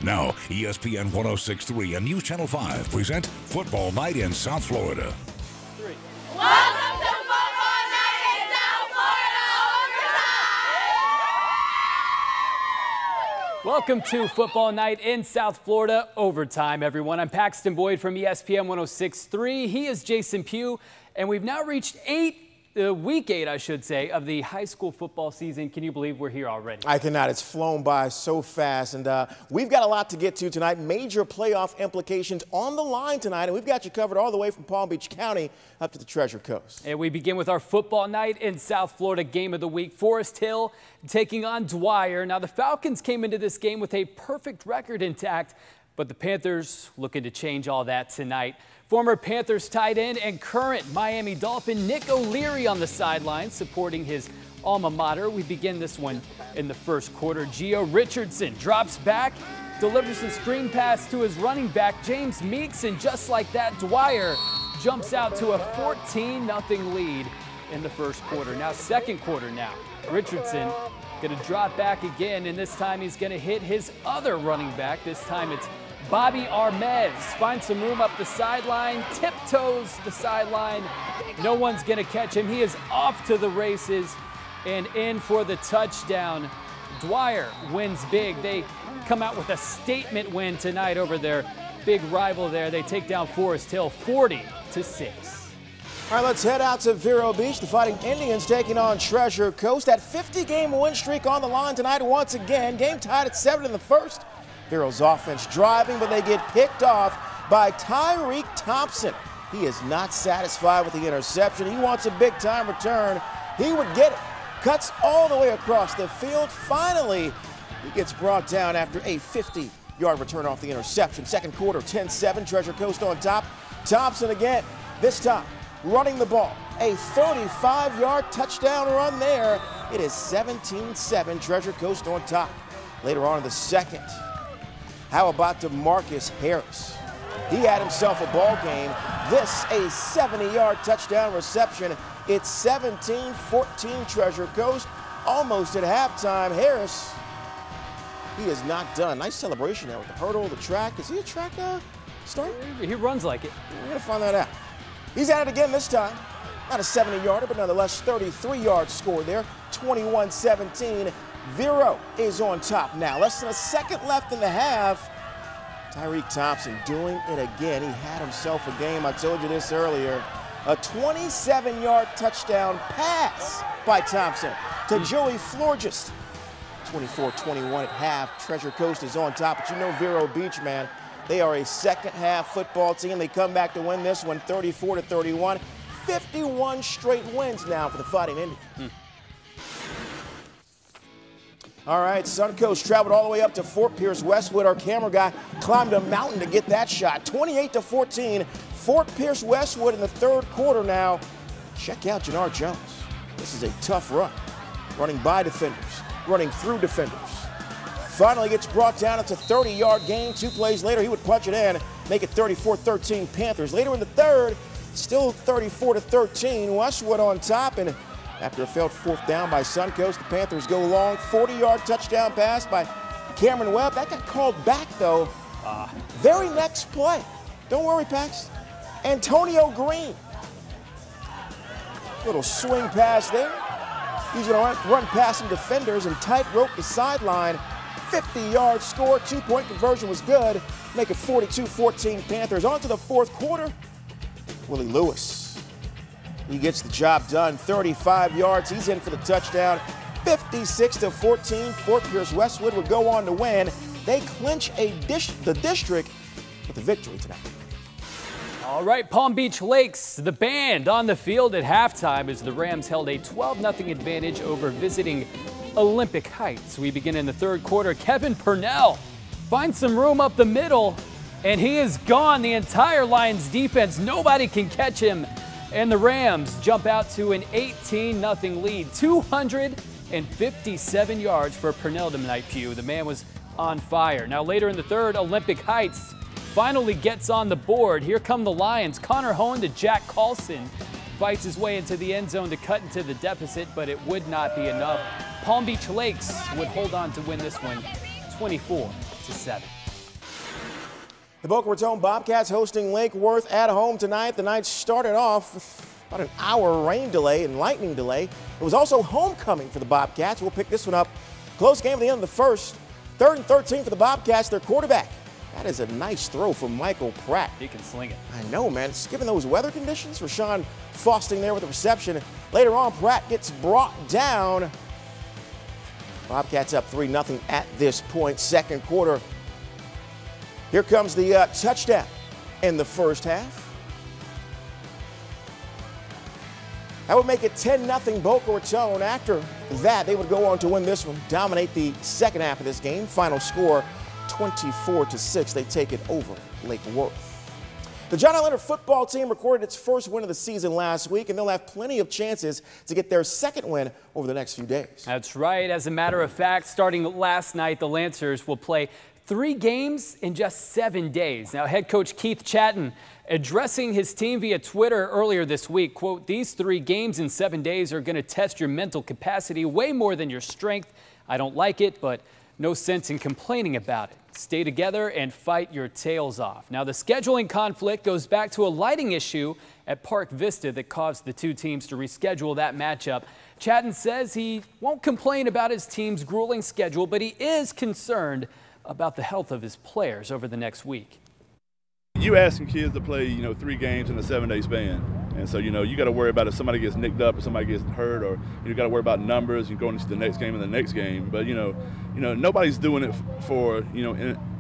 Now, ESPN 106.3 and News Channel 5 present Football Night in South Florida. Welcome to Football Night in South Florida Overtime! Welcome to Football Night in South Florida Overtime, everyone. I'm Paxton Boyd from ESPN 106.3. He is Jason Pugh, and we've now reached week 8, I should say, of the high school football season. Can you believe we're here already? I cannot. It's flown by so fast, and we've got a lot to get to tonight. Major playoff implications on the line tonight, and we've got you covered all the way from Palm Beach County up to the Treasure Coast. And we begin with our Football Night in South Florida game of the week. Forest Hill taking on Dwyer. Now, the Falcons came into this game with a perfect record intact, but the Panthers looking to change all that tonight. Former Panthers tight end and current Miami Dolphin Nick O'Leary on the sideline supporting his alma mater. We begin this one in the first quarter. Gio Richardson drops back, delivers a screen pass to his running back James Meeks, and just like that, Dwyer jumps out to a 14-0 lead in the first quarter. Now second quarter now. Richardson going to drop back again, and this time he's going to hit his other running back. This time it's Bobby Armez. Finds some room up the sideline, tiptoes the sideline. No one's going to catch him. He is off to the races and in for the touchdown. Dwyer wins big. They come out with a statement win tonight over their big rival there. They take down Forest Hill 40-6. All right, let's head out to Vero Beach. The Fighting Indians taking on Treasure Coast. That 50-game win streak on the line tonight once again. Game tied at 7 in the first. Vero's offense driving, but they get picked off by Tyreek Thompson. He is not satisfied with the interception. He wants a big-time return. He would get it. Cuts all the way across the field. Finally, he gets brought down after a 50-yard return off the interception. Second quarter, 10-7, Treasure Coast on top. Thompson again, this time running the ball. A 35-yard touchdown run there. It is 17-7, Treasure Coast on top. Later on in the second, how about DeMarcus Harris? He had himself a ball game. This a 70-yard touchdown reception. It's 17-14 Treasure Coast. Almost at halftime. Harris, he is not done. Nice celebration there with the hurdle, the track. Is he a track star? He runs like it. We're going to find that out. He's at it again this time. Not a 70-yarder, but nonetheless 33-yard score there. 21-17. VERO is on top now. Less than a second left in the half. Tyreek Thompson doing it again. He had himself a game. I told you this earlier. A 27-yard touchdown pass by Thompson to Joey Florgist. 24-21 at half. Treasure Coast is on top, but you know Vero Beach, man. They are a second-half football team. They come back to win this one 34-31. 51 straight wins now for the Fighting Indians. All right, SUNCOAST traveled all the way up to Fort Pierce Westwood. Our camera guy climbed a mountain to get that shot. 28-14, Fort Pierce Westwood in the third quarter now. Check out Jannard Jones. This is a tough run. Running by defenders, running through defenders. Finally gets brought down. It's a 30-yard gain. 2 plays later, he would punch it in, make it 34-13 Panthers. Later in the third, still 34-13, Westwood on top, and after a failed fourth down by SUNCOAST, the Panthers go long. 40-yard touchdown pass by Cameron Webb. That got called back, though. Very next play. Don't worry, Pax. Antonio Green. Little swing pass there. He's going to run past some defenders and tightrope the sideline. 50-yard score. 2-point conversion was good. Make it 42-14 Panthers. On to the fourth quarter. Willie Lewis. He gets the job done, 35 yards. He's in for the touchdown, 56-14. Fort Pierce Westwood would go on to win. They clinch the district with the victory tonight. All right, Palm Beach Lakes, the band on the field at halftime as the Rams held a 12-0 advantage over visiting Olympic Heights. We begin in the third quarter. Kevin Purnell finds some room up the middle, and he is gone. The entire Lions defense, nobody can catch him. And the Rams jump out to an 18-0 lead. 257 yards for Purnell tonight, Pugh. The man was on fire. Now later in the third, Olympic Heights finally gets on the board. Here come the Lions. Connor Hohn to Jack Carlson. Fights his way into the end zone to cut into the deficit, but it would not be enough. Palm Beach Lakes would hold on to win this one 24-7. The Boca Raton Bobcats hosting Lake Worth at home tonight. The night started off with about an hour rain delay and lightning delay. It was also homecoming for the Bobcats. We'll pick this one up. Close game at the end of the first. 3rd and 13 for the Bobcats. Their quarterback. That is a nice throw from Michael Pratt. He can sling it. I know, man. It's given those weather conditions. Rashawn Fausting there with the reception. Later on, Pratt gets brought down. Bobcats up 3-0 at this point. Second quarter. Here comes the touchdown in the first half. That would make it 10-0 Boca Raton. After that, they would go on to win this one, dominate the second half of this game. Final score 24-6. They take it over Lake Worth. The John I. Leonard football team recorded its first win of the season last week, and they'll have plenty of chances to get their second win over the next few days. That's right. As a matter of fact, starting last night, the Lancers will play 3 games in just 7 days. Now, head coach Keith Chatton addressing his team via Twitter earlier this week, quote, "These 3 games in 7 days are going to test your mental capacity way more than your strength. I don't like it, but no sense in complaining about it. Stay together and fight your tails off." Now, the scheduling conflict goes back to a lighting issue at Park Vista that caused the 2 teams to reschedule that matchup. Chatton says he won't complain about his team's grueling schedule, but he is concerned about the health of his players over the next week. You asking kids to play, 3 games in a 7-day span. And so, you got to worry about if somebody gets nicked up or somebody gets hurt, or you got to worry about numbers. You go into the next game and the next game. But, nobody's doing it for,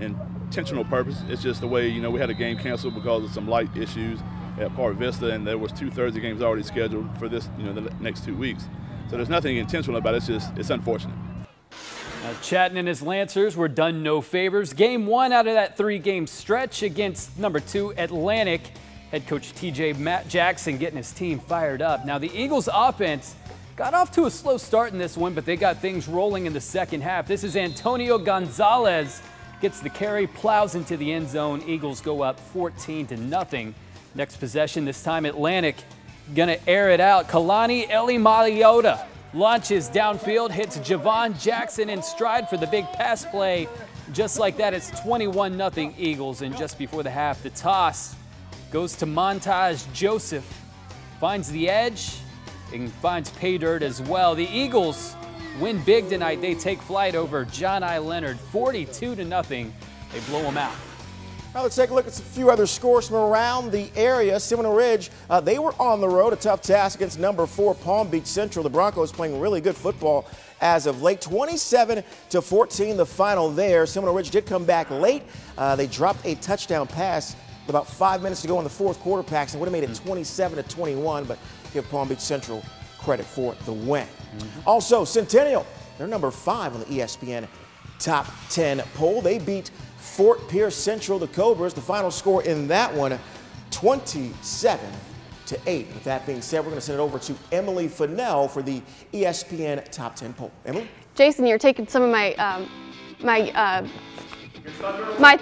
intentional purpose. It's just the way, we had a game canceled because of some light issues at Park Vista, and there was 2 Thursday games already scheduled for this, the next 2 weeks. So there's nothing intentional about it. It's unfortunate. Now, Chatton and his Lancers were done no favors. Game 1 out of that 3-game stretch against number 2 Atlantic. Head coach TJ Matt Jackson getting his team fired up. Now, the Eagles offense got off to a slow start in this one, but they got things rolling in the second half. This is Antonio Gonzalez gets the carry, plows into the end zone. Eagles go up 14-0. Next possession, this time Atlantic gonna air it out. Kalani Elimaliota launches downfield, hits Javon Jackson in stride for the big pass play. Just like that, it's 21-0 Eagles. And just before the half, the toss goes to Montage Joseph. Finds the edge and finds pay dirt as well. The Eagles win big tonight. They take flight over John I. Leonard, 42-0. They blow them out. Now let's take a look at a few other scores from around the area. Seminole Ridge, they were on the road, a tough task against number 4 Palm Beach Central. The Broncos playing really good football as of late. 27-14 the final there. Seminole Ridge did come back late. They dropped a touchdown pass with about 5 minutes to go in the fourth quarter. Paxton would have made it 27-21, but give Palm Beach Central credit for the win. Also, Centennial, they're number 5 on the ESPN Top 10 poll. They beat Fort Pierce Central, the Cobras. The final score in that one, 27-8. With that being said, we're going to send it over to Emily Fennell for the ESPN Top 10 poll. Emily? Jason, you're taking some of my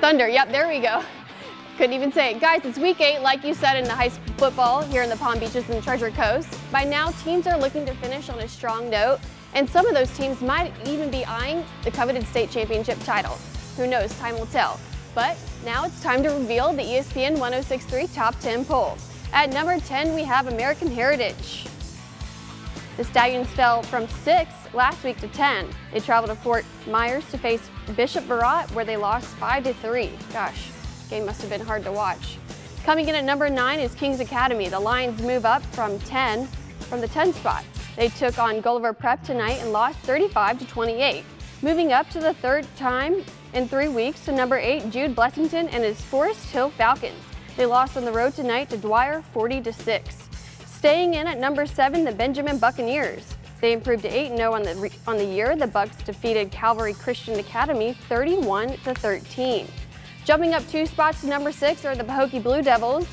thunder. Yep, there we go. Couldn't even say it. Guys, it's week 8, like you said, in the high school football here in the Palm Beaches and the Treasure Coast. By now, teams are looking to finish on a strong note, and some of those teams might even be eyeing the coveted state championship title. Who knows? Time will tell. But now it's time to reveal the ESPN 1063 Top 10 poll. At number 10, we have American Heritage. The Stallions fell from 6 last week to 10. They traveled to Fort Myers to face Bishop Barat, where they lost 5-3. Gosh, game must have been hard to watch. Coming in at number 9 is Kings Academy. The Lions move up from the 10 spot. They took on Gulliver Prep tonight and lost 35-28. Moving up to the 3rd time in 3 weeks to number 8, Jude Blessington and his Forest Hill Falcons. They lost on the road tonight to Dwyer 40-6. Staying in at number 7, the Benjamin Buccaneers. They improved to 8-0 on the year. The Bucks defeated Calvary Christian Academy 31-13. Jumping up 2 spots to number 6 are the Pahokee Blue Devils.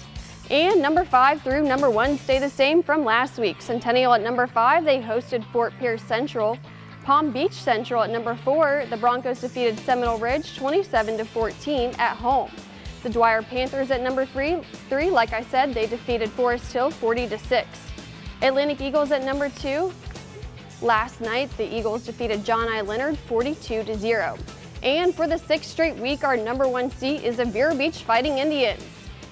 And number 5 through number 1 stay the same from last week. Centennial at number 5, they hosted Fort Pierce Central. Palm Beach Central at number 4, the Broncos defeated Seminole Ridge 27-14 at home. The Dwyer Panthers at number 3, like I said, they defeated Forest Hill 40-6. Atlantic Eagles at number 2. Last night, the Eagles defeated John I. Leonard 42-0. And for the 6th straight week, our #1 seed is the Vero Beach Fighting Indians.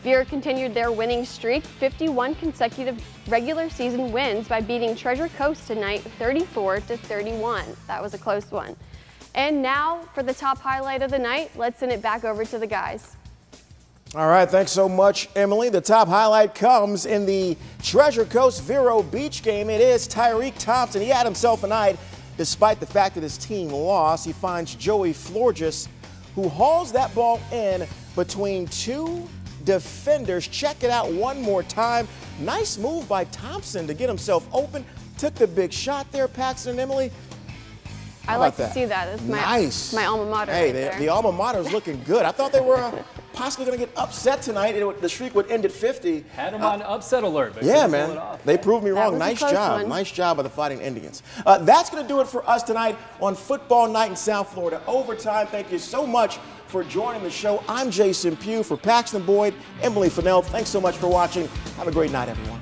VERO continued their winning streak, 51 consecutive regular season wins by beating Treasure Coast tonight 34-31. That was a close one. And now for the top highlight of the night, let's send it back over to the guys. All right, thanks so much, Emily. The top highlight comes in the Treasure Coast Vero Beach game. It is Tyreek Thompson. He had himself a night despite the fact that his team lost. He finds Joey Florges, who hauls that ball in between two defenders. Check it out one more time. Nice move by Thompson to get himself open. Took the big shot there, Paxton and Emily. I like to see that. It's nice. My alma mater. Hey, right there. the alma mater is looking good. I thought they were possibly going to get upset tonight. The streak would end at 50. Had them on upset alert. But yeah, man. They proved me wrong. Nice job. one. Nice job by the Fighting Indians. That's going to do it for us tonight on Football Night in South Florida Overtime. Thank you so much for joining the show. I'm Jason Pugh for Paxton Boyd, Emily Fennell. Thanks so much for watching. Have a great night, everyone.